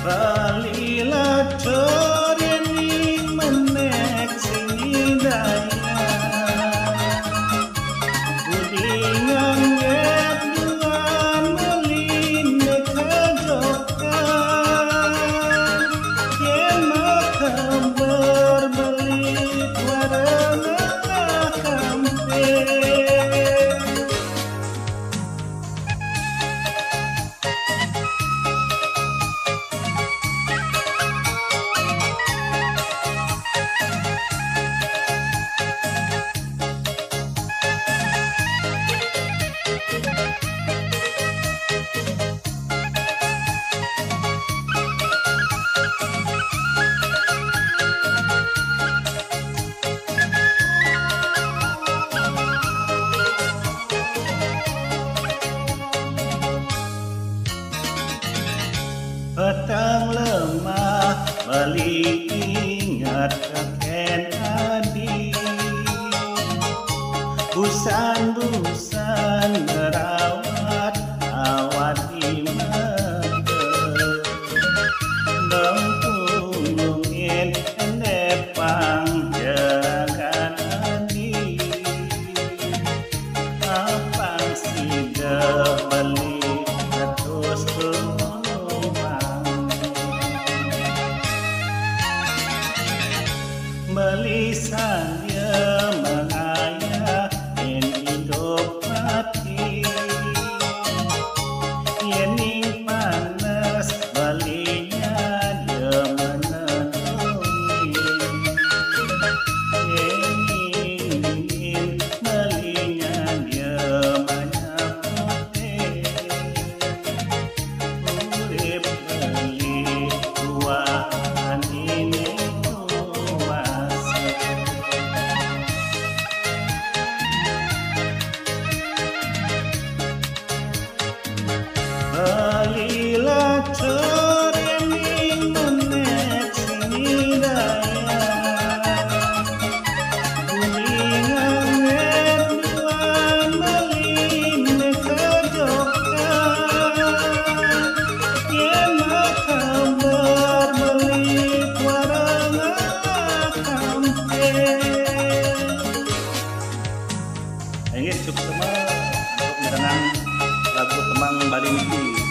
Balilah coreni menek sing daya Budi ngangget duan meline kajokan Yen makam berbelit warna kampe Petang lemah balik ingat keken adi Busan-busan merawat awat imeke Dong tulungin enepang jerakan adi Apang sida beli terus Melisan dia mengayah yang hidup mati Yening panas balinya dia menenungi Yening dingin balinya dia menyapote Urip beli tuaan ini Balilah coreni menek sing daya Budi ngangget duan meline kajokan Yen makam berbelit warna kampe Ini cukup semua untuk merenang lagu Temang Balinti